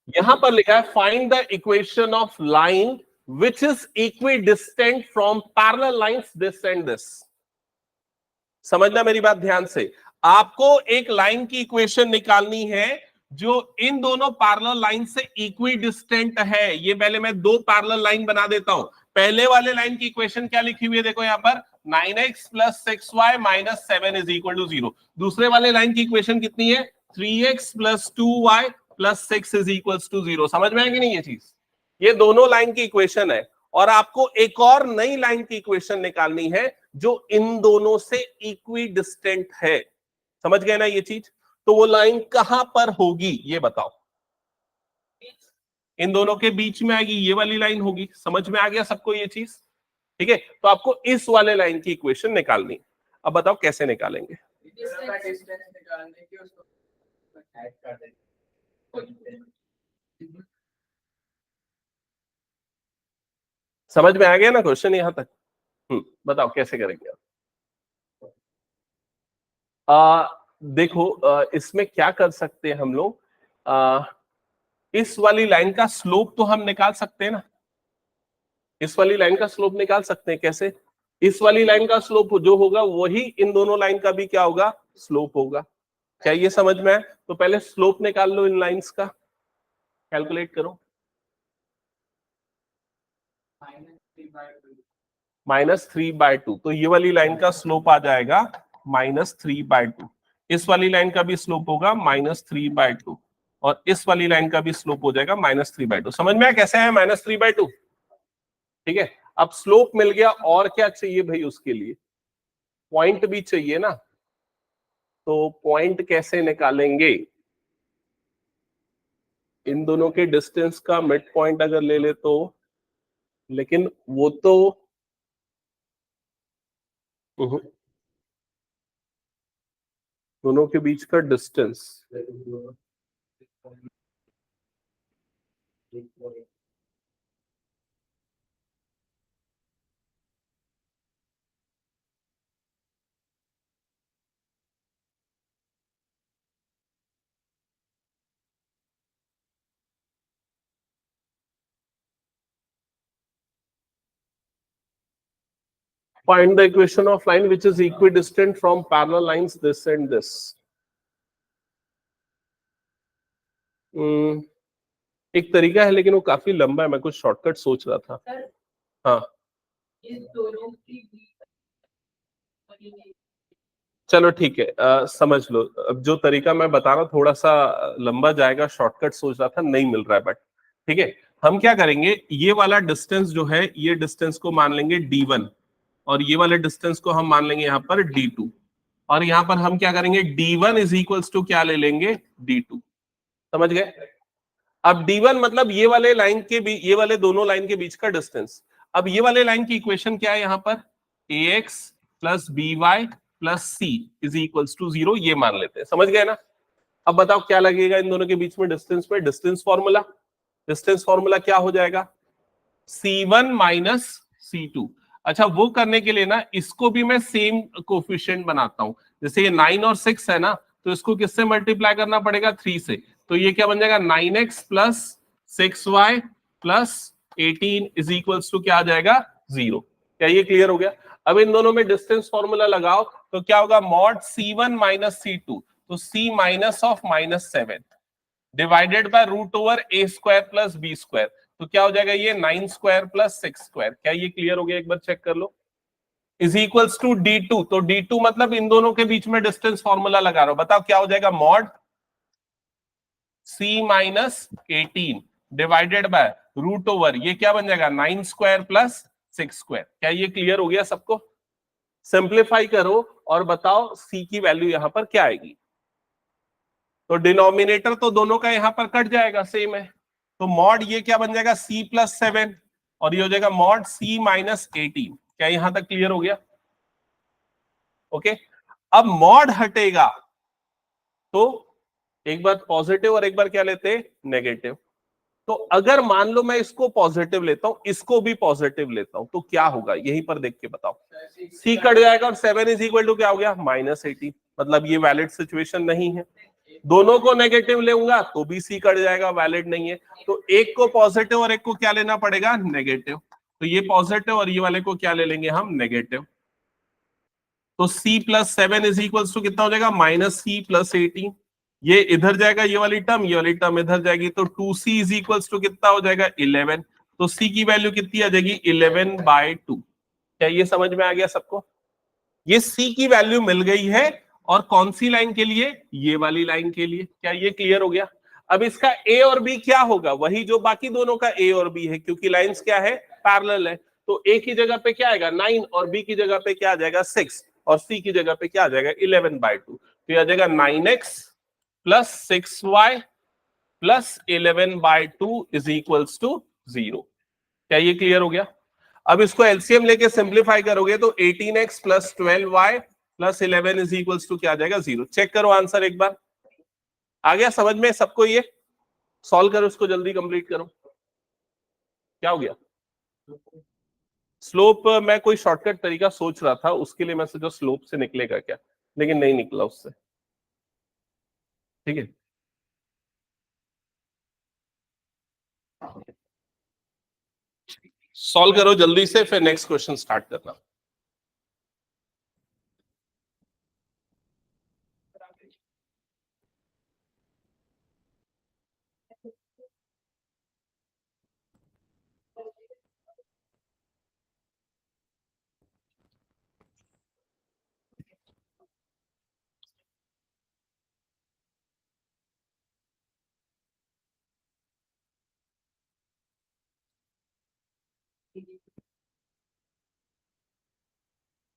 यहां पर लिखा है find the equation of line which is equi distant from parallel lines this and this. समझना मेरी बात ध्यान से, आपको एक लाइन की इक्वेशन निकालनी है जो इन दोनों पैरेलल लाइन से इक्वी डिस्टेंट है। ये पहले मैं दो पैरेलल लाइन बना देता हूं। पहले वाले लाइन की इक्वेशन क्या लिखी हुई है, देखो यहां पर 9x plus 6y minus 7 is equal to 0। दूसरे वाले लाइन की इक्वेशन कितनी है, 3x plus 2y plus 6 is equal to 0। समझ में आएगी नहीं ये चीज? ये दोनों लाइन की इक्वेशन है और आपको एक और नई लाइन की इक्वेशन निकालनी है जो इन दोनों से इक्वी डिस्टेंट है। समझ गए ना ये चीज? तो वो लाइन कहां पर होगी ये बताओ। इन दोनों के बीच में आएगी, ये वाली लाइन होगी। समझ में आ गया सबको ये चीज? ठीक है, तो आपको इस वाले लाइन की इक्वेशन निकालनी। अब बताओ कैसे निकालेंगे। समझ में आ गया ना क्वेश्चन यहां तक? बताओ कैसे करेंगे आप। देखो इसमें क्या कर सकते हैं हम लोग, इस वाली लाइन का स्लोप तो हम निकाल सकते हैं ना। इस वाली लाइन का स्लोप निकाल सकते हैं। कैसे? इस वाली लाइन का स्लोप जो होगा वही इन दोनों लाइन का भी क्या होगा, स्लोप होगा। क्या ये समझ में है? तो पहले स्लोप निकाल लो इन लाइंस का, कैलकुलेट करो। -3/2, तो ये वाली लाइन का स्लोप आ जाएगा -3/2। इस वाली लाइन का भी स्लोप होगा -3/2 और इस वाली लाइन का भी स्लोप हो जाएगा -3/2। समझ में आया कैसे है -3/2? ठीक है, अब स्लोप मिल गया, और क्या चाहिए भाई उसके लिए? पॉइंट भी चाहिए ना। तो पॉइंट कैसे निकालेंगे? इन दोनों के डिस्टेंस का मिड पॉइंट अगर ले ले तो, लेकिन वो तो दोनों के बीच का distance find the equation of line which is equidistant from parallel lines this and this. एक तरीका है लेकिन वो काफी लंबा है, मैं कुछ शॉर्टकट सोच रहा था। हाँ चलो ठीक है, समझ लो। अब जो तरीका मैं बता रहा हूँ थोड़ा सा लंबा जाएगा, शॉर्टकट सोच रहा था, नहीं मिल रहा है बट ठीक है। हम क्या करेंगे, ये वाला डिस्टेंस जो है ये डिस्टेंस को मान लेंगे d1 और ये वाले डिस्टेंस को हम मान लेंगे यहाँ पर d2 और यहाँ पर हम क्या करेंगे d1 इज इक्वल्स टू क्या ले लेंगे d2। समझ गए? अब d1 मतलब ये वाले लाइन के बीच, ये वाले दोनों लाइन के बीच का डिस्टेंस। अब ये वाले लाइन की इक्वेशन क्या है यहाँ पर, ax plus by plus c is equals to 0, ये मान लेते हैं। समझ गए ना? अब बताओ क्या लगेगा इन दोनों के बीच में डिस्टेंस पे, डिस्टेंस फॉर्मूला। डिस्टेंस फॉर्मूला क्या हो जाएगा, c1 माइनस c2। अच्छा, वो करने के लिए ना इसको भी मैं सेम कोफिशिएंट बनाता हूं। जैसे ये 9 और 6 है ना, तो इसको किससे मल्टीप्लाई करना पड़ेगा, 3 से। तो ये क्या बन जाएगा 9x plus 6y plus 18 is equals to क्या आ जाएगा 0। क्या ये क्लियर हो गया? अब इन दोनों में डिस्टेंस फॉर्मूला लगाओ तो क्या होगा, मॉड c1 माइनस c2, तो c minus of -7 divided by root over a square plus b square, तो क्या हो जाएगा ये 9 स्क्वायर प्लस 6 स्क्वायर। क्या ये क्लियर हो गया? एक बार चेक कर लो। इज इक्वल्स टू d2, तो d2 मतलब इन दोनों के बीच में डिस्टेंस फॉर्मूला लगा रहा हूं। बताओ क्या हो जाएगा, mod c minus 18 divided by root over, ये क्या बन जाएगा 9 स्क्वायर प्लस 6 स्क्वायर। क्या ये क्लियर हो गया सबको? सिंप्लीफाई करो और बताओ c की वैल्यू यहां पर क्या आएगी। तो डिनोमिनेटर तो दोनों का यहां पर कट जाएगा, सेम है। तो मॉड ये क्या बन जाएगा c प्लस 7 और ये हो जाएगा मॉड c माइनस 18। क्या यहां तक क्लियर हो गया? ओके, अब मॉड हटेगा तो एक बार पॉजिटिव और एक बार क्या लेते हैं, नेगेटिव। तो अगर मान लो मैं इसको पॉजिटिव लेता हूं, इसको भी पॉजिटिव लेता हूं, तो क्या होगा यहीं पर देख के बताओ। c कट जाएगा और 7 इज इक्वल टू क्या हो गया -18, मतलब ये वैलिड सिचुएशन नहीं है। दोनों को नेगेटिव लूंगा तो भी सी कट जाएगा, वैलिड नहीं है। तो एक को पॉजिटिव और एक को क्या लेना पड़ेगा, नेगेटिव। तो ये पॉजिटिव और ये वाले को क्या ले लेंगे हम, नेगेटिव। तो c plus 7 is equal to कितना हो जाएगा, माइनस सी प्लस 18। ये इधर जाएगा, ये वाली टर्म इधर जाएगी, तो 2c इज इक्वल टू कितना हो जाएगा, 11। तो c की वैल्यू कितनी आ जाएगी, 11/2। क्या ये समझ में आ गया सबको? ये c की वैल्यू मिल गई है, और कौन सी लाइन के लिए, ये वाली लाइन के लिए। क्या ये क्लियर हो गया? अब इसका a और b क्या होगा, वही जो बाकी दोनों का a और b है, क्योंकि लाइंस क्या है, पैरेलल है। तो a की जगह पे क्या आएगा 9, और b की जगह पे क्या आ जाएगा 6, और c की जगह पे क्या आ जाएगा 11/2। तो ये आ जाएगा 9x plus 6y plus 11/2 is equals to 0। क्या ये क्लियर हो गया? अब इसको एलसीएम लेके सिंप्लीफाई करोगे तो 18x plus 12y plus 11 is equals to क्या आ जाएगा, 0। चेक करो आंसर एक बार, आ गया समझ में सबको? ये सॉल्व करो, इसको जल्दी कंप्लीट करो। क्या हो गया? स्लोप मैं कोई शॉर्टकट तरीका सोच रहा था, उसके लिए मैं सोचा स्लोप से निकलेगा क्या, लेकिन नहीं निकला उससे। ठीक है, सॉल्व करो जल्दी से, फिर नेक्स्ट क्वेश्चन स्टार्ट करना।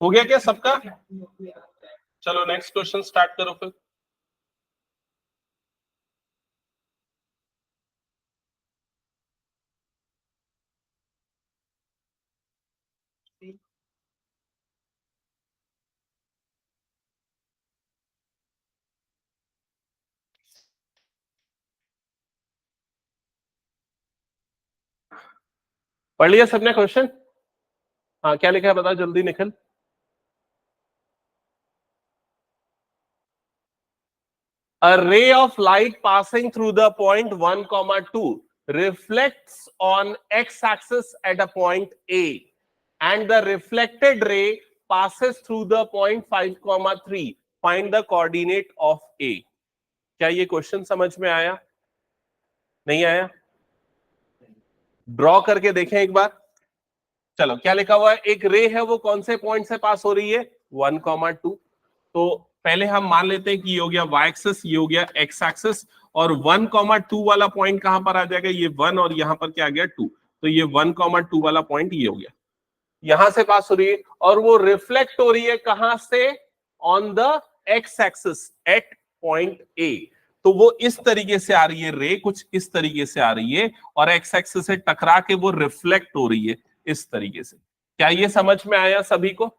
हो गया क्या सबका? चलो नेक्स्ट क्वेश्चन स्टार्ट करो फिर। पढ़ लिया सबने क्वेश्चन? हाँ, क्या लिखा है बता जल्दी Nikhil. A ray of light passing through the point 1, 2 reflects on x-axis at a point A, and the reflected ray passes through the point 5, 3. Find the coordinate of A. क्या ये क्वेश्चन समझ में आया? नहीं आया? ड्रॉ करके देखें एक बार। चलो, क्या लिखा हुआ है, एक रे है वो कौन से पॉइंट से पास हो रही है, 1, 2। तो पहले हम मान लेते हैं कि ये हो गया y एक्सिस, ये हो गया x एक्सिस, और 1, 2 वाला पॉइंट कहां पर आ जाएगा, ये 1, और यहां पर क्या आ गया 2। तो ये 1, 2 वाला पॉइंट ये हो गया, यहां से पास हो रही है, और वो रिफ्लेक्ट हो रही है कहां से, on the x axis at point A। तो वो इस तरीके से आ रही है रे, कुछ इस तरीके से आ रही है, और x एक्सिस से टकरा के वो रिफ्लेक्ट हो रही है इस तरीके से। क्या ये समझ में आया सभी को?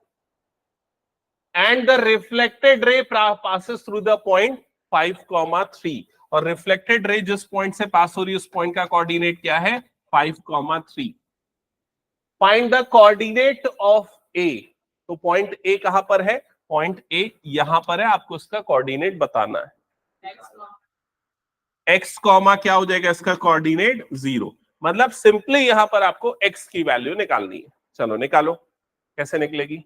And the reflected ray passes through the point 5, 3, और रिफ्लेक्टेड रे जिस पॉइंट से पास हो रही है उस पॉइंट का कोऑर्डिनेट क्या है, 5, 3। फाइंड द कोऑर्डिनेट ऑफ ए। तो पॉइंट ए कहां पर है, पॉइंट ए यहां पर है, आपको इसका कोऑर्डिनेट बताना है। एक्स कॉमा क्या हो जाएगा इसका कोऑर्डिनेट, 0। मतलब सिंपली यहां पर आपको एक्स की वैल्यू निकालनी है। चलो निकालो, कैसे निकलेगी?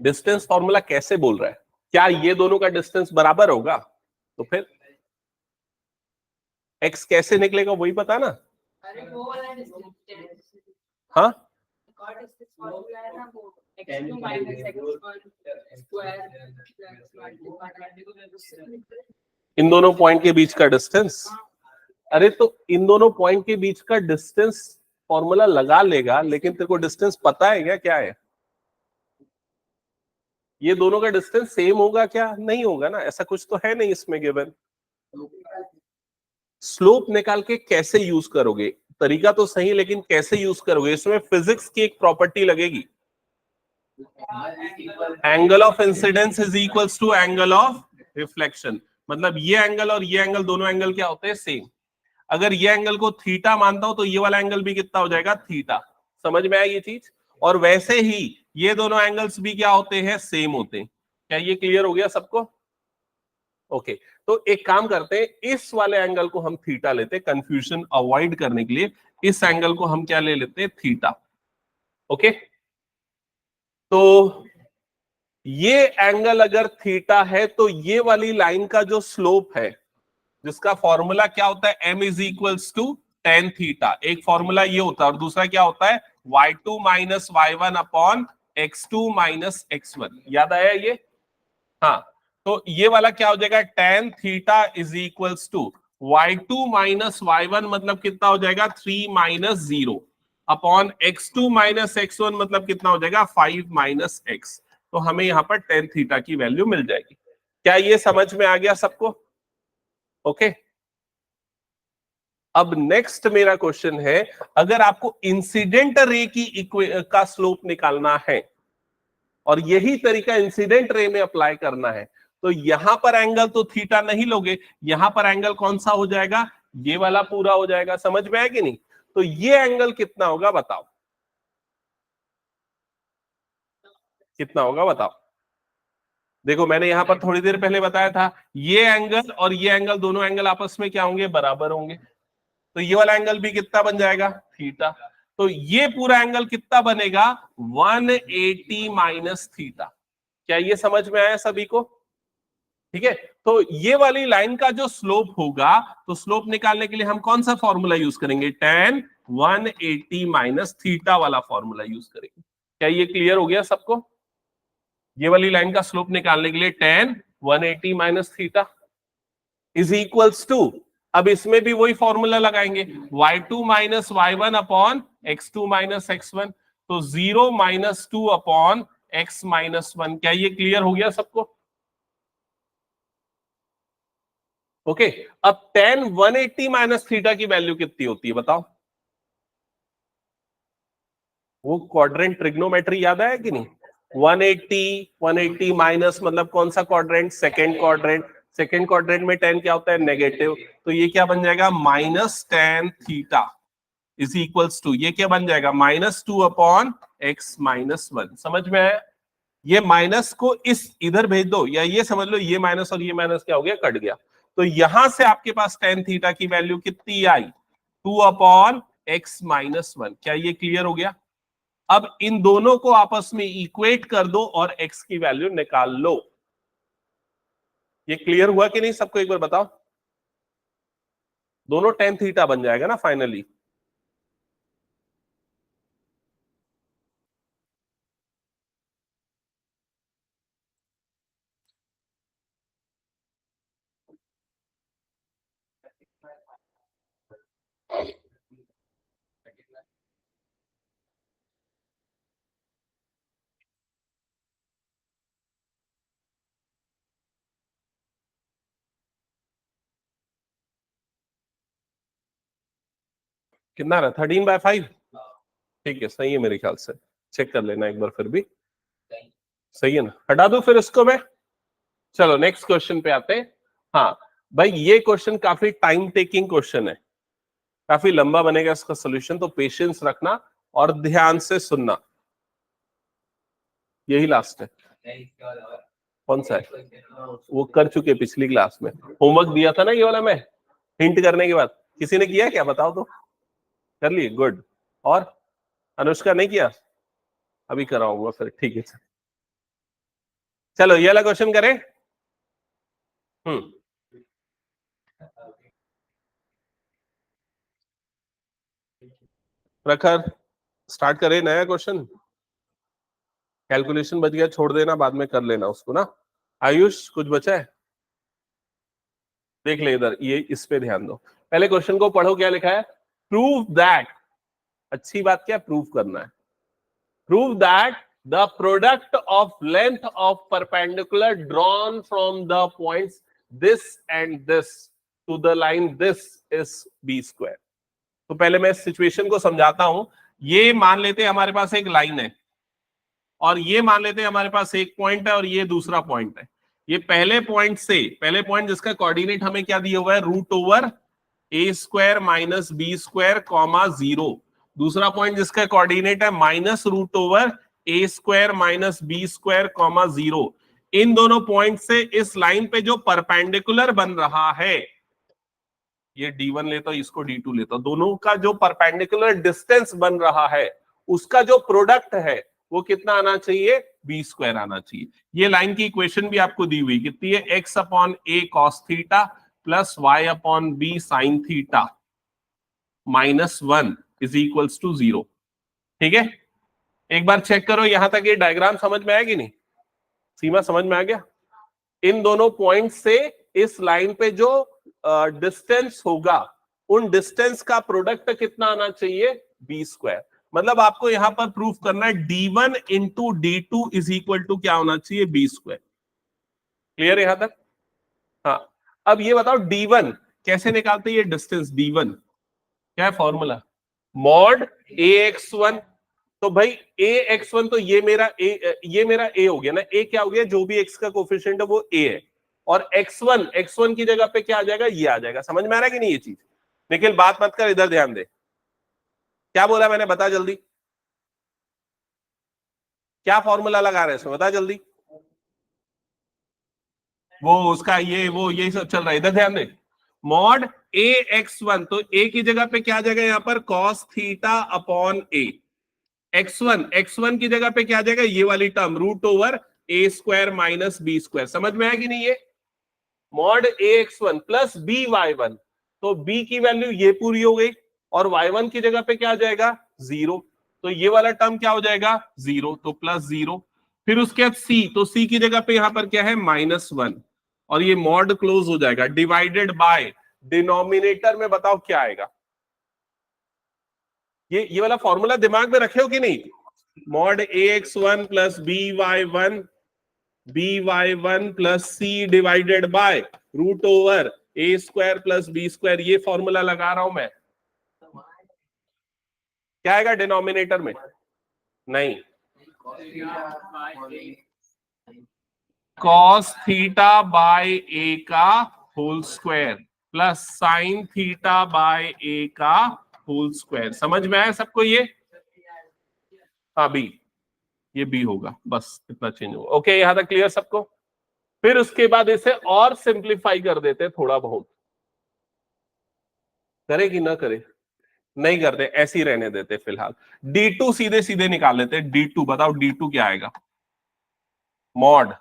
डिस्टेंस फॉर्मूला कैसे बोल रहा है? क्या ये दोनों का डिस्टेंस बराबर होगा? तो फिर एक्स कैसे निकलेगा वही पता ना। हाँ, इन दोनों पॉइंट के बीच का डिस्टेंस। अरे तो इन दोनों पॉइंट के बीच का डिस्टेंस फॉर्मूला लगा लेगा, लेकिन तेरे को डिस्टेंस पता है क्या है? ये दोनों का डिस्टेंस सेम होगा क्या? नहीं होगा ना, ऐसा कुछ तो है नहीं इसमें गिवन। स्लोप निकाल के कैसे यूज करोगे? तरीका तो सही, लेकिन कैसे यूज करोगे? इसमें फिजिक्स की एक प्रॉपर्टी लगेगी, angle of incidence is equals to angle of reflection. मतलब ये एंगल और ये एंगल, दोनों एंगल क्या होते हैं, सेम। अगर ये एंगल को थीटा मानता हूं तो ये वाला एंगल भी कितना हो जाएगा, थीटा। समझ में आया ये चीज? और वैसे ही ये दोनों एंगल्स भी क्या होते हैं, सेम होते हैं। क्या ये क्लियर हो गया सबको? ओके, तो एक काम करते हैं, इस वाले एंगल को हम थीटा लेते हैं, कंफ्यूजन अवॉइड करने के लिए इस एंगल को हम क्या ले लेते हैं, थीटा। ओके, तो ये एंगल अगर थीटा है तो ये वाली लाइन का जो स्लोप है, जिसका फॉर्मूला क्या होता है, m is equals to tan theta, एक फॉर्मूला ये होता है और दूसरा क्या होता है, y2 minus y1 upon x2 minus x1। याद आया ये? हाँ, तो ये वाला क्या हो जाएगा, tan theta is equals to y2 minus y1 मतलब कितना हो जाएगा, 3 minus 0 upon x2 minus x1 मतलब कितना हो जाएगा, 5 माइनस x। तो हमें यहां पर टेन थीटा की वैल्यू मिल जाएगी। क्या ये समझ में आ गया सबको? ओके, अब नेक्स्ट मेरा क्वेश्चन है, अगर आपको इंसिडेंट रे का स्लोप निकालना है और यही तरीका इंसिडेंट रे में अप्लाई करना है, तो यहां पर एंगल तो थीटा नहीं लोगे, यहां पर एंगल कौन सा हो जाएगा, ये वाला पूरा हो जाएगा। समझ में आया कि नहीं? तो ये एंगल कितना होगा बताओ, कितना होगा बताओ। देखो मैंने यहां पर थोड़ी देर पहले बताया था, ये एंगल और ये एंगल, दोनों एंगल आपस में क्या होंगे, बराबर होंगे। तो ये वाला एंगल भी कितना बन जाएगा, थीटा। तो ये पूरा एंगल कितना बनेगा, 180 माइनस थीटा। क्या ये समझ में आया सभी को? ठीक है, तो ये वाली लाइन का जो स्लोप होगा, तो स्लोप निकालने के लिए हम कौन सा फॉर्मूला यूज करेंगे, tan 180 माइनस थीटा वाला फॉर्मूला यूज करेंगे। क्या ये क्लियर हो गया सबको? ये वाली लाइन का स्लोप निकालने के लिए tan 180 minus theta is equals to, अब इसमें भी वही फॉर्मूला लगाएंगे, y2 minus y1 upon x2 minus x1, तो 0 माइनस 2 अपॉन x माइनस 1। क्या ये क्लियर हो गया सबको? ओके, अब tan 180 माइनस थीटा की वैल्यू कितनी होती है बताओ? वो क्वाड्रेंट ट्रिग्नोमेट्री याद आया कि नहीं? 180 माइनस मतलब कौन सा quadrant, second quadrant. Second quadrant में tan क्या होता है, नेगेटिव। तो ये क्या बन जाएगा, minus tan theta is equals to, ये क्या बन जाएगा, -2 अपॉन x माइनस 1। समझ में आया? ये माइनस को इस इधर भेज दो, या ये समझ लो ये माइनस और ये माइनस क्या हो गया, कट गया। तो यहां से आपके पास tan थीटा की वैल्यू कितनी आई, 2 अपॉन x माइनस 1। क्या ये क्लियर हो गया? अब इन दोनों को आपस में इक्वेट कर दो और x की वैल्यू निकाल लो। ये क्लियर हुआ कि नहीं सबको, एक बार बताओ। दोनों tan थीटा बन जाएगा ना फाइनली। कितना रहा, 13/5। ठीक है, सही है मेरे ख्याल से, चेक कर लेना एक बार फिर भी। सही है ना, हटा दो फिर इसको मैं। चलो नेक्स्ट क्वेश्चन पे आते हैं। हाँ भाई, ये क्वेश्चन काफी टाइम टेकिंग क्वेश्चन है, काफी लंबा बनेगा इसका सोल्यूशन, तो पेशेंस रखना और ध्यान से सुनना। यही लास्ट है। कौन सा है? वो कर चुके पिछली क्लास में, होमवर्क दिया था ना ये वाला मैं, हिंट करने के बाद। किसी ने किया क्या बताओ तो? कर लिए, गुड। और अनुष्का नहीं किया? अभी कराऊंगा फिर, ठीक है। चलो ये वाला क्वेश्चन करें। हम्म, प्रखर स्टार्ट करें नया क्वेश्चन। कैलकुलेशन बच गया, छोड़ देना, बाद में कर लेना उसको ना। आयुष कुछ बचा है? देख ले इधर, ये इस पे ध्यान दो। पहले क्वेश्चन को पढ़ो, क्या लिखा है, प्रूव दैट, अच्छी बात क्या, प्रूव करना है। Prove that the product of length of perpendicular drawn from the points this and this to the line this is B square. तो पहले मैं इस सिचुएशन को समझाता हूं। ये मान लेते हैं हमारे पास एक लाइन है, और ये मान लेते हैं हमारे पास एक पॉइंट है और ये दूसरा पॉइंट है। ये पहले पॉइंट से, पहले पॉइंट जिसका कोऑर्डिनेट हमें क्या दिया हुआ है, √/a² - b² 0, दूसरा पॉइंट जिसका कोऑर्डिनेट है माइनस रूट ओवर ए square minus B square comma 0। इन दोनों पॉइंट से इस लाइन पे जो परपेंडिकुलर बन रहा है, ये D1 लेता हूं, इसको D2 लेता हूं, दोनों का जो परपेंडिकुलर डिस्टेंस बन रहा है उसका जो प्रोडक्ट है वो कितना आना चाहिए, बी स्क्वायर आना चाहिए। ये लाइन की इक्वेशन भी आपको दी हुई कितनी है, X upon A cos theta plus Y upon B sin theta minus 1 is equals to 0। ठीक है, एक बार चेक करो यहां तक ये डायग्राम समझ में आया कि नहीं, सीमा समझ में आ गया। इन दोनों पॉइंट से इस लाइन पे जो डिस्टेंस होगा उन डिस्टेंस का प्रोडक्ट कितना आना चाहिए, बी स्क्वायर। मतलब आपको यहां पर प्रूफ करना है D1 into D2 is equal to क्या होना चाहिए, बी स्क्वायर। क्लियर यहां तक? हाँ, अब ये बताओ D1 कैसे निकालते हैं, ये डिस्टेंस D1 क्या है फॉर्मूला, मॉड AX1। तो भाई AX1 तो ये मेरा A हो गया ना, A क्या हो गया, जो भी X का कोफिशिएंट है वो A है, और X1 की जगह पे क्या आ जाएगा, ये आ जाएगा। समझ में आ रहा है कि नहीं ये चीज? निखिल बात मत कर, इधर ध्यान दे, क्या बोला मैंने, बता जल्दी, क्या फॉर्मूला लगा रहे हैं इसमें, बता जल्दी। वो उसका ये वो यही सब चल रहा है, इधर ध्यान दे। मॉड AX1, तो A की जगह पे क्या आ जाएगा यहाँ पर, cos theta upon A। X1 की जगह पे क्या आ जाएगा, ये वाली टर्म रूट ओवर ए स्क्वायर माइनस बी स्क्वायर। समझ में आया कि नहीं ये, मॉड AX1 प्लस BY1, तो B की वैल्यू ये पूरी हो गई, और Y1 की जगह पे क्या आ जाएगा, 0, तो ये वाला टर्म क्या हो जाएगा, 0, तो प्लस 0। फिर उसके बाद C, तो C की जगह पे यहां पर क्या है, -1, और ये मॉड क्लोज हो जाएगा, डिवाइडेड बाय डिनोमिनेटर में बताओ क्या आएगा। ये वाला फॉर्मूला दिमाग में रखे हो कि नहीं, mod AX1 plus BY1 plus C divided by root over A square plus B square, ये फॉर्मूला लगा रहा हूं मैं। क्या आएगा डिनोमिनेटर में, नहीं, कॉस थीटा बाय ए का whole square plus sine theta by a का होल स्क्वायर। समझ में आया सबको ये, हाँ बी, ये बी होगा, बस इतना चेंज होगा। ओके, यहां तक क्लियर सबको। फिर उसके बाद इसे और सिंप्लीफाई कर देते थोड़ा बहुत, करे कि ना करे, नहीं करते, ऐसे ही रहने देते फिलहाल। D2 सीधे सीधे निकाल लेते। D2 बताओ, D2 क्या आएगा, मॉड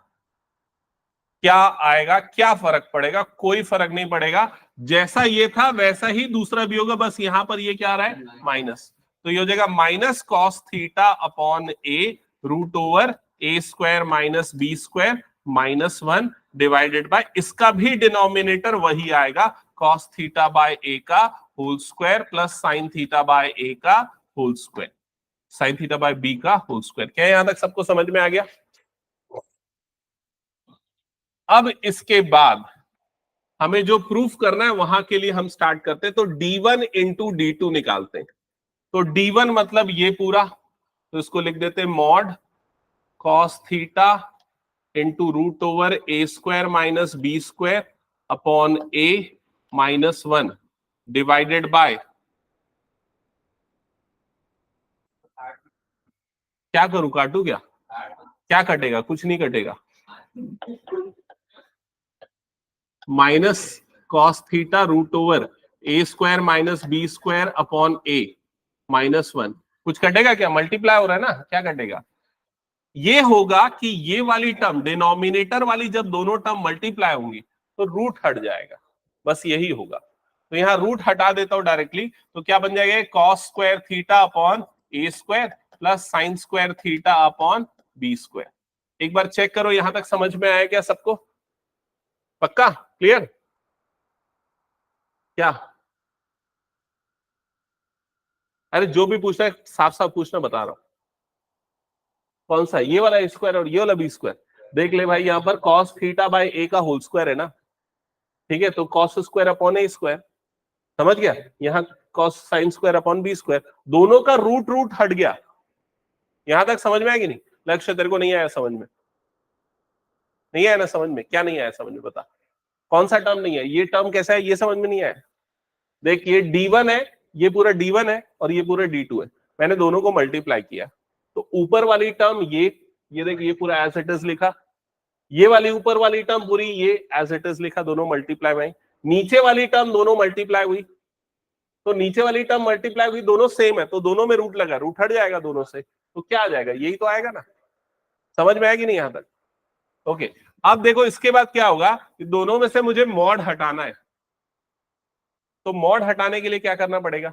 क्या आएगा, क्या फर्क पड़ेगा, कोई फर्क नहीं पड़ेगा, जैसा ये था वैसा ही दूसरा भी होगा, बस यहां पर ये क्या आ रहा है, माइनस, तो ये हो जाएगा minus cos theta upon A root over A square minus B square -1 divided by, इसका भी डिनोमिनेटर वही आएगा, कॉस थीटा बाय ए का whole square plus sine theta by a का whole square, sine theta by b का whole square. क्या यहां तक सबको समझ में आ गया? अब इसके बाद हमें जो प्रूफ करना है वहां के लिए हम स्टार्ट करते हैं, तो D1 इंटू D2 निकालते हैं। तो D1 मतलब ये पूरा, तो इसको लिख देते हैं mod cos theta into root over A square minus B square upon a -1 divided by, क्या करूं, काटू क्या, क्या कटेगा, कुछ नहीं कटेगा, minus cos theta root over A square minus B square upon a -1, कुछ कटेगा क्या, मल्टीप्लाई हो रहा है ना, क्या कटेगा, ये होगा कि ये वाली टर्म डिनोमिनेटर वाली जब दोनों टर्म मल्टीप्लाई होंगी तो रूट हट जाएगा, बस यही होगा। तो यहां रूट हटा देता हूं डायरेक्टली, तो क्या बन जाएगा, कॉस स्क्वायर थीटा अपॉन ए square plus sine square theta upon B square. एक बार चेक करो यहां तक समझ में आया क्या सबको, पक्का क्लियर, क्या, अरे जो भी पूछना है साफ साफ पूछना, बता रहा हूं। कौन सा, ये वाला स्क्वायर और ये वाला बी स्क्वायर, देख ले भाई, यहां पर कॉस थीटा बाय ए का होल स्क्वायर है ना, ठीक है, तो कॉस स्क्वायर अपॉन ए स्क्वायर, समझ गया, यहाँ cos sine square upon B square, दोनों का रूट रूट हट गया। यहां तक समझ में आया कि नहीं, लक्ष्य तेरे को नहीं आया समझ में, नहीं आया ना समझ में, क्या नहीं आया समझ में, बता कौन सा टर्म नहीं है, ये टर्म कैसा है ये समझ में नहीं आया। देख ये D1 है, ये पूरा D1 है और ये पूरा D2 है, मैंने दोनों को मल्टीप्लाई किया, तो ऊपर वाली टर्म ये देख, ये पूरा एज इट इज लिखा, ये वाली ऊपर वाली टर्म पूरी ये एज इट इज लिखा, दोनों मल्टीप्लाई में, नीचे वाली टर्म दोनों मल्टीप्लाई हुई, तो नीचे वाली टर्म मल्टीप्लाई हुई, दोनों सेम है, तो दोनों में रूट लगा, रूट हट जाएगा दोनों से, तो क्या आ जाएगा, यही तो आएगा ना। समझ में आएगी नहीं यहां तक? ओके, अब देखो इसके बाद क्या होगा, दोनों में से मुझे मॉड हटाना है, तो मॉड हटाने के लिए क्या करना पड़ेगा,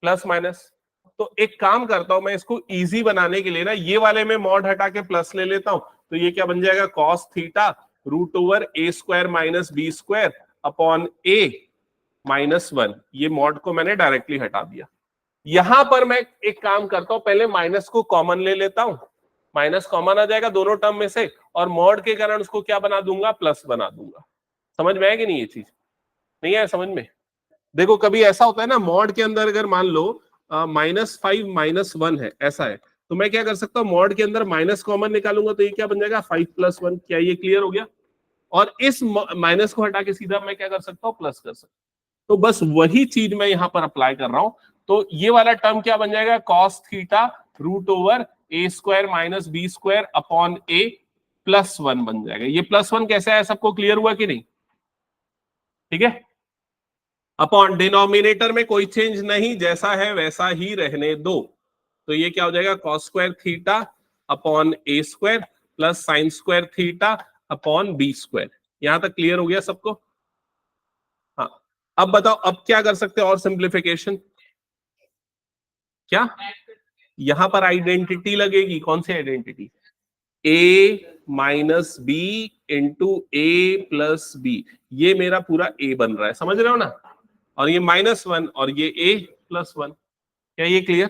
प्लस माइनस। तो एक काम करता हूं मैं, इसको इजी बनाने के लिए ना ये वाले में मॉड हटा के प्लस ले लेता हूं, तो ये क्या बन जाएगा, cos theta root over A square minus B square upon a minus 1, ये मॉड को मैंने डायरेक्टली हटा दिया। यहां पर मैं एक काम करता हूं, पहले माइनस को कॉमन ले लेता हूं, माइनस कॉमन आ जाएगा दोनों टर्म में से, और मॉड के कारण उसको क्या बना दूंगा, प्लस बना दूंगा। समझ में आएगी नहीं ये चीज, नहीं है समझ में? देखो कभी ऐसा होता है ना, मॉड के अंदर अगर मान लो -5 -1 है, ऐसा है, तो मैं क्या कर सकता हूँ, मॉड के अंदर माइनस कॉमन निकालूंगा, तो ये क्या बन जाएगा, 5 + 1। क्या ये क्लियर हो गया? और इस माइनस को हटा के सीधा मैं क्या कर सकता हूँ, प्लस कर सकता हूँ। तो बस वही चीज मैं यहां पर अप्लाई कर रहा हूं, तो ये वाला टर्म क्या बन जाएगा, cos theta root over A square minus B square upon a plus 1 बन जाएगा। ये +1 कैसे है, सबको क्लियर हुआ कि नहीं? ठीक है, अपॉन डिनोमिनेटर में कोई चेंज नहीं, जैसा है वैसा ही रहने दो, तो ये क्या हो जाएगा, कॉस स्क्वायर थीटा अपॉन ए square plus sine square theta upon B square. यहां तक क्लियर हो गया सबको? हाँ, अब बताओ अब क्या कर सकते हैं और सिंप्लीफिकेशन? क्या यहां पर आइडेंटिटी लगेगी, कौन सी identity, a minus b into a plus b, ये मेरा पूरा a बन रहा है, समझ रहे हो ना, और ये -1 और ये a + 1। क्या ये क्लियर?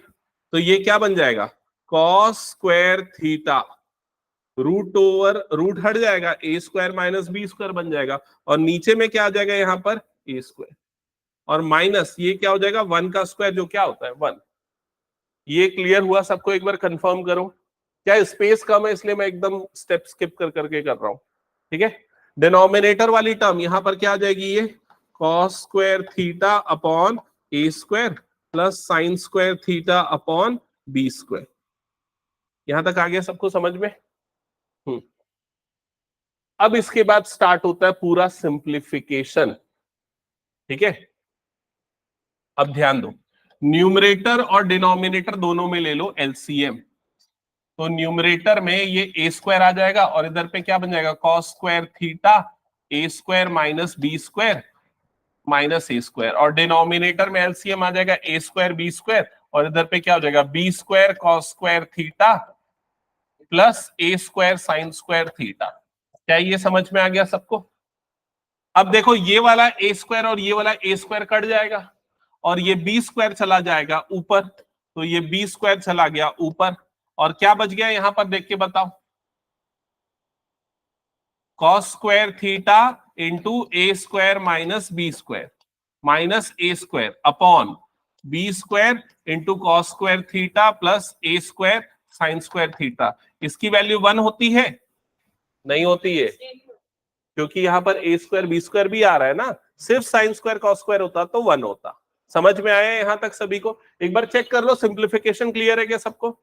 तो ये क्या बन जाएगा, cos square theta root over, root हट जाएगा, ए स्क्वायर माइनस बी स्क्वायर बन जाएगा, और नीचे में क्या आ जाएगा यहां पर, ए स्क्वायर, और माइनस ये क्या हो जाएगा, 1 का स्क्वायर जो क्या होता है 1। ये क्लियर हुआ सबको? एक बार कंफर्म करो। क्या स्पेस कम है इसलिए मैं एकदम स्टेप स्किप कर करके कर रहा हूं, ठीक है। डिनोमिनेटर वाली टर्म यहां पर क्या आ जाएगी, ये कॉस स्क्वायर थीटा अपॉन ए square plus sine square theta upon B square. यहां तक आ गया सबको समझ में? अब इसके बाद स्टार्ट होता है पूरा सिंप्लीफिकेशन, ठीक है। अब ध्यान दो, न्यूमरेटर और डिनोमिनेटर दोनों में ले लो एलसीएम, तो न्यूमरेटर में ये ए स्क्वायर आ जाएगा और इधर पे क्या बन जाएगा, cos square theta a square minus B square minus a square, और डिनोमिनेटर में एलसीएम आ जाएगा ए स्क्वायर बी स्क्वायर, और इधर पे क्या हो जाएगा, b square cos square theta plus a square sine square theta. क्या ये समझ में आ गया सबको? अब देखो ये वाला ए स्क्वायर और ये वाला ए स्क्वायर कट जाएगा, और ये बी स्क्वायर चला जाएगा ऊपर, तो ये बी स्क्वायर चला गया ऊपर, और क्या बच गया यहां पर देख के बताओ, cos square theta into a square minus B square minus a square upon B square into cos square theta plus a square sine square theta. इसकी वैल्यू 1 होती है? नहीं होती है, क्योंकि यहां पर ए स्क्वायर बी स्क्वायर भी आ रहा है ना, सिर्फ साइन स्क्वायर कॉस स्क्वायर होता तो 1 होता। समझ में आया यहां तक सभी को? एक बार चेक कर लो, सिंप्लीफिकेशन क्लियर है क्या सबको?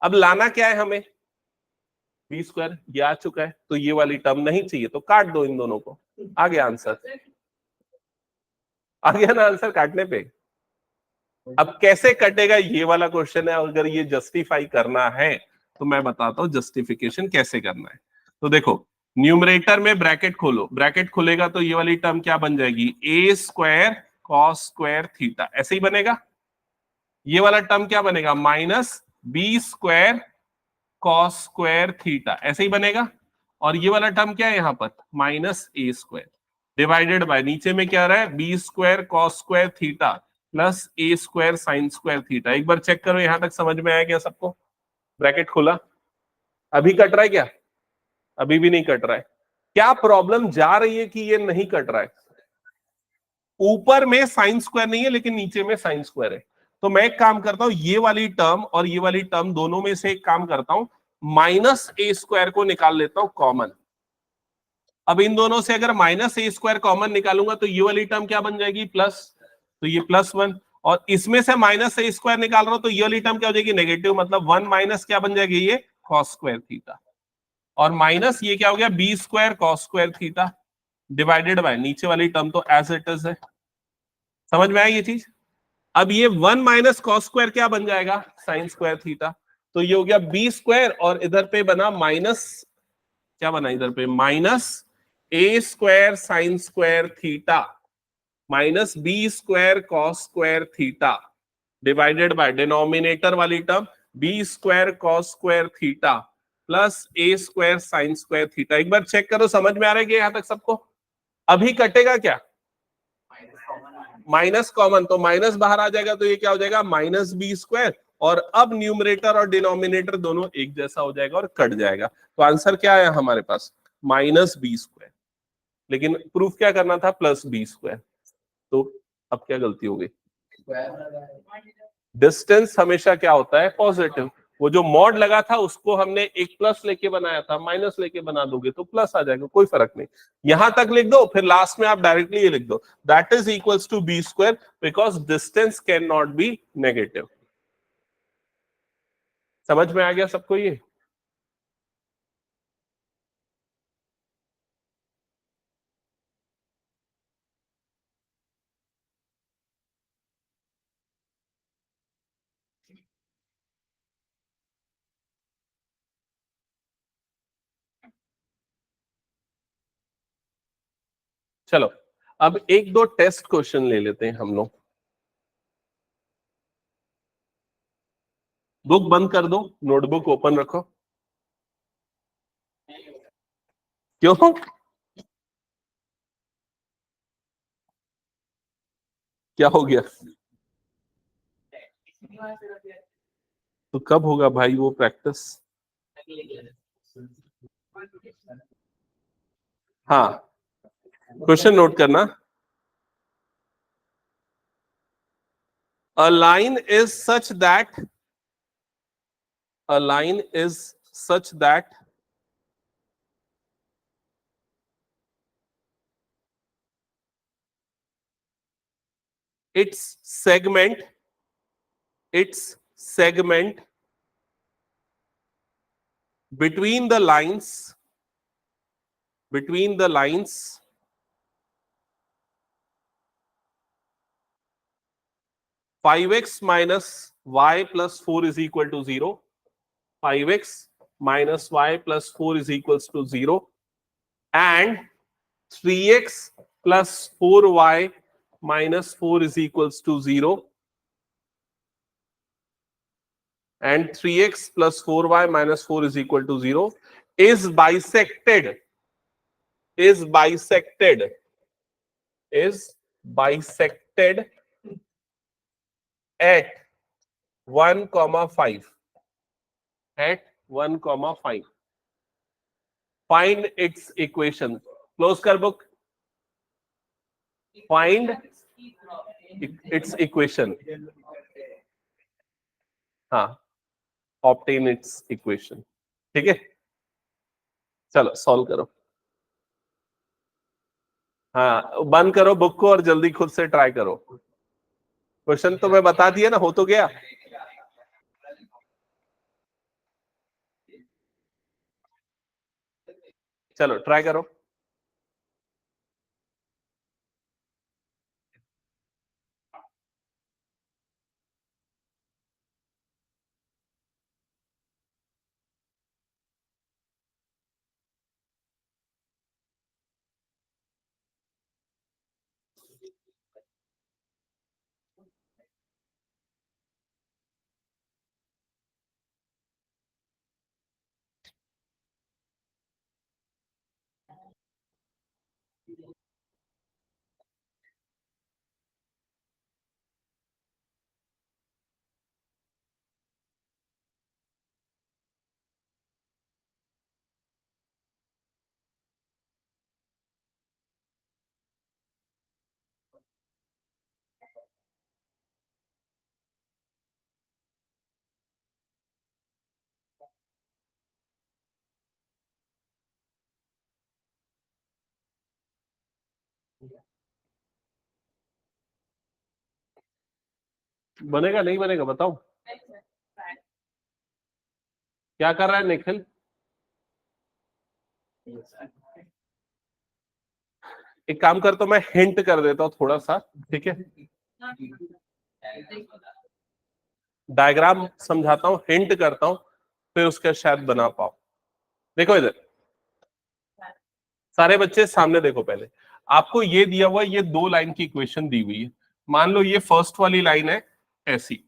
अब लाना क्या है हमें, बी स्क्वायर, ये आ चुका है, तो ये वाली टर्म नहीं चाहिए, तो काट दो इन दोनों को, आ गया आंसर, आ गया ना आंसर काटने पे। अब कैसे कटेगा ये वाला क्वेश्चन है, अगर ये जस्टिफाई करना है तो मैं बताता हूं जस्टिफिकेशन कैसे करना है। तो देखो, न्यूमरेटर में ब्रैकेट खोलो, ब्रैकेट खुलेगा तो ये वाली टर्म क्या बन जाएगी, A square cos square theta, ऐसे ही बनेगा। ये वाला टर्म क्या बनेगा, minus B square cos square theta, ऐसे ही बनेगा। और ये वाला टर्म क्या है यहां पर, minus a square divided by, नीचे में क्या आ रहा है, b square cos square theta plus a square sine square theta. एक बार चेक करो यहां तक समझ में आया क्या सबको? ब्रैकेट खोला, अभी कट रहा है क्या? अभी भी नहीं कट रहा है। क्या प्रॉब्लम जा रही है कि ये नहीं कट रहा है? ऊपर में साइन स्क्वायर नहीं है लेकिन नीचे में साइन स्क्वायर है, तो मैं एक काम करता हूं, ये वाली टर्म और ये वाली टर्म दोनों में से एक काम करता हूं, माइनस ए स्क्वायर को निकाल लेता हूं कॉमन। अब इन दोनों से अगर माइनस ए स्क्वायर कॉमन निकालूंगा तो ये वाली टर्म क्या बन जाएगी, प्लस, तो ये +1, और इसमें से माइनस से स्क्वायर निकाल रहा हूं तो ये वाली टर्म क्या हो जाएगी, नेगेटिव, मतलब 1 माइनस क्या बन जाएगी, ये कॉस स्क्वायर थीटा, और माइनस ये क्या हो गया, B square cos square theta, divided by नीचे वाली टर्म तो एज इट इज है। समझ में आई ये चीज? अब ये 1 माइनस कॉस स्क्वायर क्या बन जाएगा, साइन स्क्वायर थीटा, तो ये हो गया बी स्क्वायर, और इधर पे बना माइनस, क्या बना इधर पे, minus a square sine square theta minus B square cos square theta, divided by denominator वाली term b square cos square theta plus a square sine square theta. एक बार चेक करो समझ में आ रहा है कि यहां तक सबको? अभी कटेगा क्या, माइनस कॉमन, तो माइनस बाहर आ जाएगा तो ये क्या हो जाएगा, माइनस बी स्क्वायर, और अब न्यूमरेटर और डिनोमिनेटर दोनों एक जैसा हो जाएगा और कट जाएगा, तो आंसर क्या आया हमारे पास, माइनस बी स्क्वायर। लेकिन प्रूफ क्या करना था, प्लस बी स्क्वायर, तो अब क्या गलती हो गई, डिस्टेंस हमेशा क्या होता है, पॉजिटिव, वो जो मॉड लगा था उसको हमने एक प्लस लेके बनाया था, माइनस लेके बना दोगे तो प्लस आ जाएगा, कोई फर्क नहीं। यहां तक लिख दो, फिर लास्ट में आप डायरेक्टली ये लिख दो, that is equals to B square because distance can not be negative. समझ में आ गया सबको ये? चलो अब एक दो टेस्ट क्वेश्चन ले लेते हैं हम लोग। बुक बंद कर दो, नोटबुक ओपन रखो। क्यों, क्या हो गया? तो कब होगा भाई वो प्रैक्टिस? हाँ, क्वेश्चन नोट करना। A line is such that a line is such that its segment between the lines 5x minus y plus 4 is equal to 0, 5x minus y plus 4 is equals to 0, and 3x plus 4y minus 4 is equals to 0, and 3x plus 4y minus 4 is equal to 0 is bisected is bisected is bisected at 1 comma 5, at 1 comma 5, find its equation, close कर book, find its equation, हाँ, obtain its equation, ठीक है? चलो solve करो। हाँ, बंद करो book को और जल्दी खुद से ट्राई करो। क्वेश्चन तो मैं बता दिया ना, हो तो गया। चलो ट्राई करो। बनेगा नहीं बनेगा बताओ। क्या कर रहा है निखिल? एक काम करता हूं, मैं हिंट कर देता हूँ थोड़ा सा, ठीक है? डायग्राम समझाता हूँ, हिंट करता हूँ, फिर उसका शायद बना पाओ। देखो इधर, सारे बच्चे सामने देखो। पहले आपको ये दिया हुआ है, ये दो लाइन की इक्वेशन दी हुई है। मान लो ये फर्स्ट वाली लाइन है ऐसी,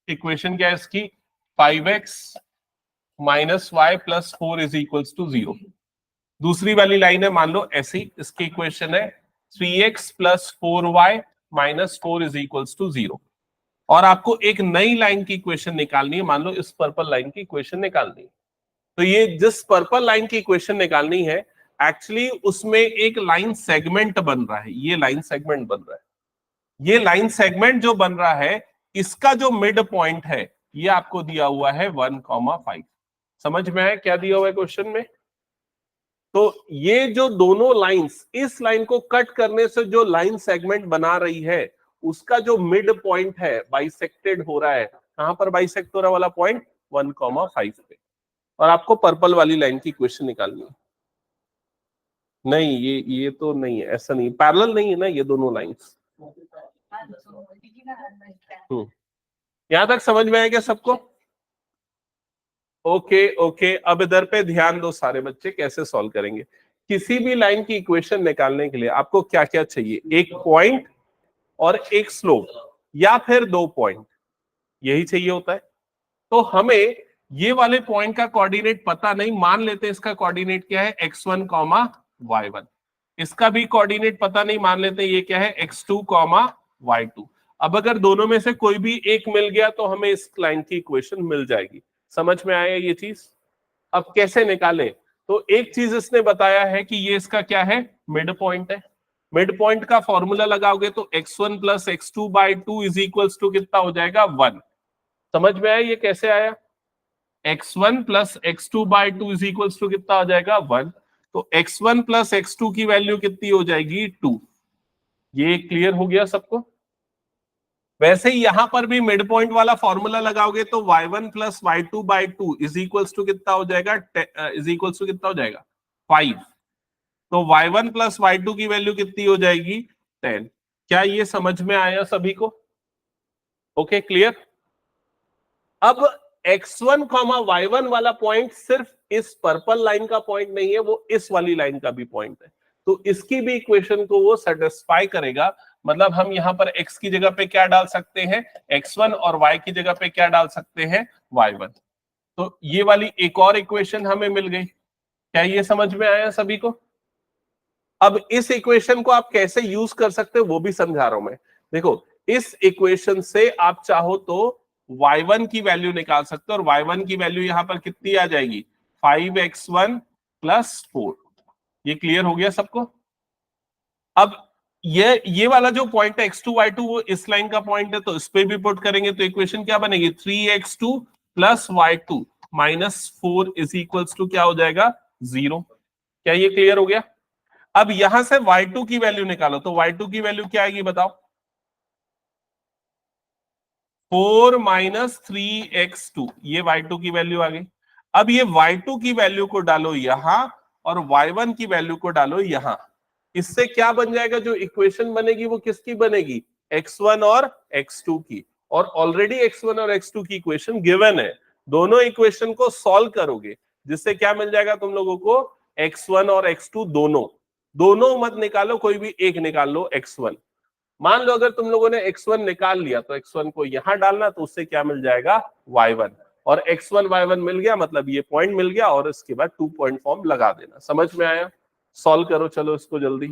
इक्वेशन क्या है इसकी? 5x minus Y plus 4 is equals to 0। दूसरी वाली लाइन है मान लो ऐसी, इसकी इक्वेशन है 3x plus 4y minus 4 is equals to 0। और आपको एक नई लाइन की इक्वेशन निकालनी है, मान लो इस पर्पल लाइन की इक्वेशन निकालनी है। तो ये जिस पर्पल लाइन की इक्वेशन निकालनी है, एक्चुअली उसमें एक लाइन सेगमेंट बन रहा है, ये लाइन सेगमेंट बन रहा है। ये लाइन सेगमेंट जो बन रहा है, इसका जो मिड पॉइंट है, ये आपको दिया हुआ है 1,5। समझ में आया क्या दिया हुआ है क्वेश्चन में? तो ये जो दोनों लाइंस, इस लाइन को कट करने से जो लाइन सेगमेंट बना रही है, उसका जो मिड पॉइंट है बाइसेक्टेड हो रहा है। कहां पर बाइसेक्ट हो रहा वाला पॉइंट? 1,5 पे। और आपको पर्पल वाली लाइन की इक्वेशन निकालनी है। नहीं, ये तो नहीं है, ऐसा नहीं, पैरेलल नहीं है ना ये दोनों लाइंस। यहां तक समझ में आया क्या सबको? ओके ओके, अब इधर पे ध्यान दो सारे बच्चे, कैसे सॉल्व करेंगे। किसी भी लाइन की इक्वेशन निकालने के लिए आपको क्या क्या चाहिए? एक पॉइंट और एक स्लोप, या फिर दो पॉइंट, यही चाहिए होता है। तो हमें ये वाले पॉइंट का कोऑर्डिनेट पता नहीं, मान लेते हैं इसका कोऑर्डिनेट क्या है? x1 comma y1। इसका भी कोऑर्डिनेट पता नहीं, मान लेते हैं ये क्या है? x2 comma y2। अब अगर दोनों में से कोई भी एक मिल गया तो हमें इस लाइन की इक्वेशन मिल जाएगी। समझ में आया ये चीज? अब कैसे निकालें? तो एक चीज इसने बताया है कि ये इसका क्या है? मिड पॉइंट है। मिड पॉइंट का फॉर्मूला लगाओगे तो x1 plus x2 by two is equals to कितना हो जाएगा? 1। समझ में आया ये कैसे आया? x1 plus x2 by two is equals to कितना हो जाएगा? 1। तो x1 प्लस x2 की वैल्यू कितनी हो जाएगी? 2। ये क्लियर हो गया सबको? वैसे ही यहां पर भी मिड पॉइंट वाला फॉर्मूला लगाओगे तो y1 plus Y two by two is equals to कितना हो जाएगा? इज इक्वल्स टू कितना हो जाएगा? 5। तो y1 प्लस वाई टू की वैल्यू कितनी हो जाएगी? 10। क्या ये समझ में आया सभी को? Okay clear. अब x1 कॉमा y1 वाला पॉइंट सिर्फ इस पर्पल लाइन का पॉइंट नहीं है, वो इस वाली लाइन का भी पॉइंट है। तो इसकी भी इक्वेशन को वो सेटिस्फाई करेगा। मतलब हम यहां पर x की जगह पे क्या डाल सकते हैं? x1, और y की जगह पे क्या डाल सकते हैं? y1। तो ये वाली एक और इक्वेशन हमें मिल गई। क्या ये समझ में आया सभी को? अब इस इक्वेशन को आप कैसे यूज कर सकते हो वो भी समझा रहा हूं मैं। देखो, इस इक्वेशन से आप चाहो तो y1 की वैल्यू निकाल सकते हो, और y1 की वैल्यू यहां पर कितनी आ जाएगी? 5x1 plus 4। ये क्लियर हो गया सबको? अब ये वाला जो पॉइंट है x2y2, वो इस लाइन का पॉइंट है, तो इस पे भी पुट करेंगे तो इक्वेशन क्या बनेगी? 3x2 plus y2 minus 4 is equals to क्या हो जाएगा? 0। क्या ये क्लियर हो गया? अब यहां से y2 की वैल्यू निकालो, तो y2 की वैल्यू क्या आएगी बताओ? 4 माइनस 3x2, ये y2 की वैल्यू आ गई। अब ये y2 की वैल्यू को डालो यहां, और y1 की वैल्यू को डालो यहां। इससे क्या बन जाएगा? जो इक्वेशन बनेगी वो किसकी बनेगी? x1 और x2 की। और ऑलरेडी x1 और x2 की इक्वेशन गिवन है। दोनों इक्वेशन को सॉल्व करोगे, जिससे क्या मिल जाएगा तुम लोगों को? x1 और x2 दोनों। दोनों मत निकालो, कोई भी एक निकाल लो, x1। मान लो अगर तुम लोगों ने x1 निकाल लिया तो x1 को यहां डालना, तो उससे क्या मिल जाएगा? y1। और x1 y1 मिल गया, मतलब ये पॉइंट मिल गया, और इसके बाद 2 पॉइंट फॉर्म लगा देना। समझ में आया? सॉल्व करो चलो इसको जल्दी।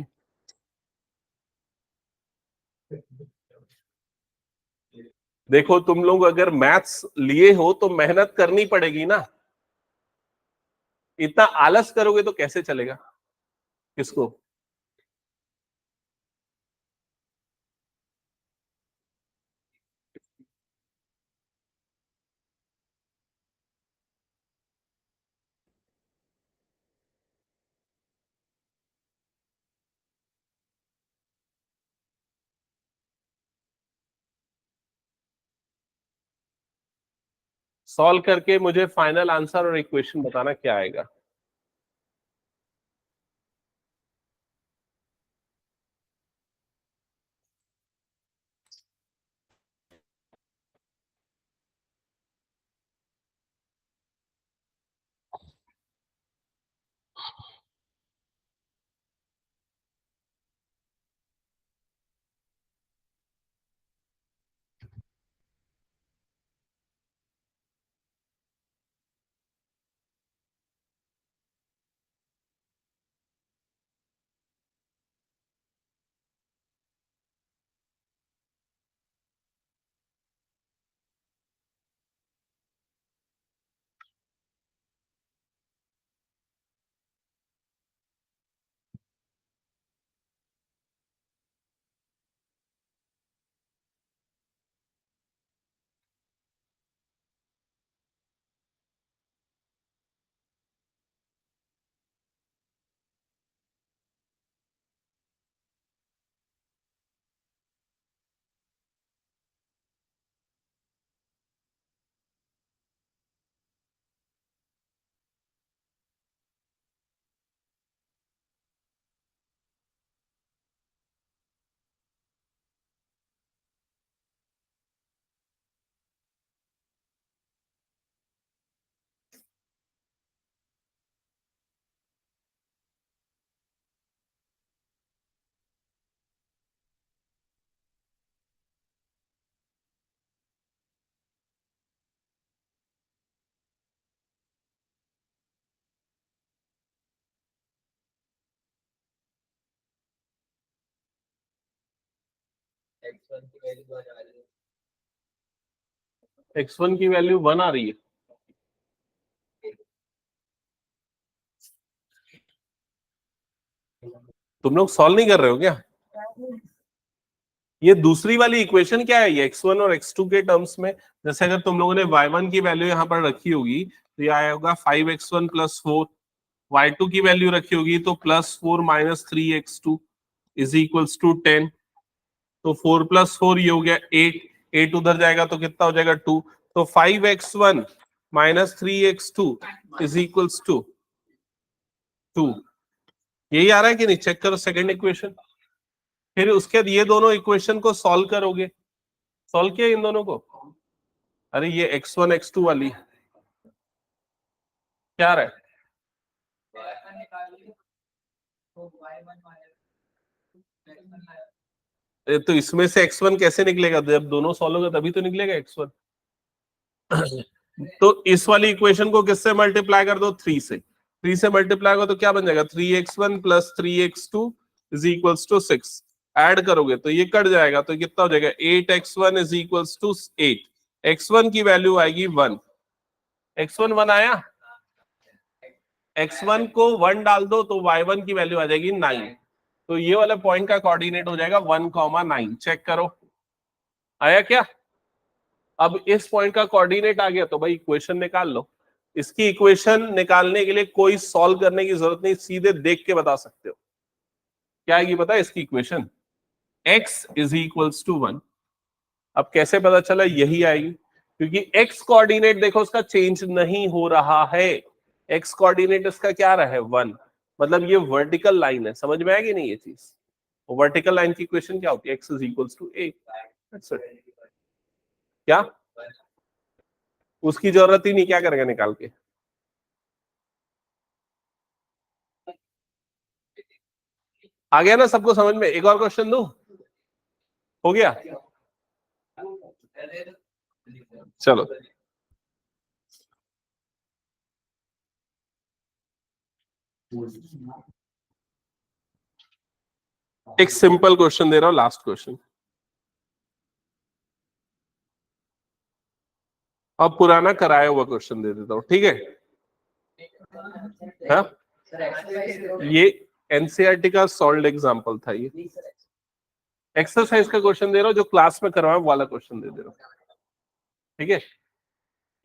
देखो, तुम लोग अगर मैथ्स लिए हो तो मेहनत करनी पड़ेगी ना। इतना आलस करोगे तो कैसे चलेगा? किसको? सॉल्व करके मुझे फाइनल आंसर और इक्वेशन बताना क्या आएगा। x1 की वैल्यू 1 आ रही है। तुम लोग सॉल्व नहीं कर रहे हो क्या? ये दूसरी वाली इक्वेशन क्या है? ये x1 और x2 के टर्म्स में, जैसे अगर तुम लोगों ने y1 की वैल्यू यहाँ पर रखी होगी तो ये आया होगा 5x1 प्लस 4, y2 की वैल्यू रखी होगी तो +4 minus 3x2 is equals to 10। तो 4 प्लस 4 ये हो गया 8, 8 उधर जाएगा तो कितना हो जाएगा 2। तो 5x1 minus 3x2 is equals to 2। यही आ रहा है कि नहीं? चेक करो सेकंड इक्वेशन। फिर उसके बाद ये दोनों इक्वेशन को सॉल्व करोगे। सॉल्व किया इन दोनों को? अरे ये x1 x2 वाली क्या रहा है? तो इसमें से x1 कैसे निकलेगा? जब दोनों सॉल्व होगा तभी तो निकलेगा x1। तो इस वाली इक्वेशन को किससे मल्टीप्लाई कर दो? 3 से। 3 से मल्टीप्लाई करो तो क्या बन जाएगा? 3x1 plus 3x2 is equals to 6। Add करोगे तो ये कट जाएगा तो कितना हो जाएगा? 8x1 is equals to 8। x1 की वैल्यू आएगी 1। x1 1 आया। x1 को 1 डाल दो तो y1 की वैल्यू आ जाएगी 9। तो ये वाला पॉइंट का कोऑर्डिनेट हो जाएगा 1,9। चेक करो आया क्या? अब इस पॉइंट का कोऑर्डिनेट आ गया तो भाई इक्वेशन निकाल लो। इसकी इक्वेशन निकालने के लिए कोई सॉल्व करने की जरूरत नहीं, सीधे देख के बता सकते हो। क्या आएगी पता है इसकी equation? x is equals to 1। अब कैसे पता चला? यही आएगी क्योंकि x कोऑर्डिनेट देखो उसका चेंज नहीं हो रहा है। x कोऑर्डिनेट इसका क्या रहा है? 1। मतलब ये वर्टिकल लाइन है। समझ में आएगी नहीं ये चीज? वर्टिकल लाइन की इक्वेशन क्या होती है? x is equals to a। क्या उसकी जरूरत ही नहीं, क्या करेगा निकाल के? आ गया ना सबको समझ में? एक और क्वेश्चन दूं? हो गया? चलो एक सिंपल क्वेश्चन दे रहा हूं, लास्ट क्वेश्चन। अब पुराना कराया हुआ क्वेश्चन दे देता हूं, ठीक है? हाँ? ये एनसीईआरटी का सॉल्व्ड एग्जांपल था। ये एक्सरसाइज का क्वेश्चन दे रहा हूं, जो क्लास में करवाया वाला क्वेश्चन दे रहा हूं, ठीक है?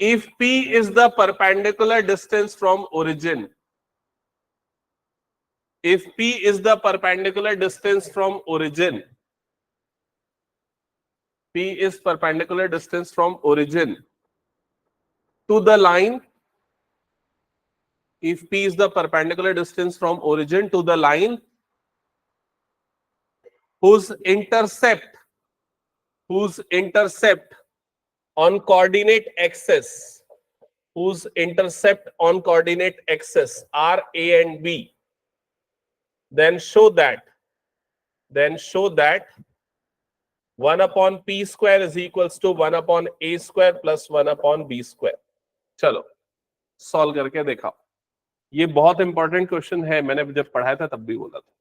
If P is the perpendicular distance from origin, if P is the perpendicular distance from origin, P is perpendicular distance from origin, to the line, if P is the perpendicular distance from origin to the line whose intercept on coordinate axis, whose intercept on coordinate axis are A and B, then show that 1 upon P square is equals to 1 upon A square plus 1 upon B square. चलो solve करके देखा। ये बहुत important question है, मैंने जब पढ़ाया था तब भी बोला था।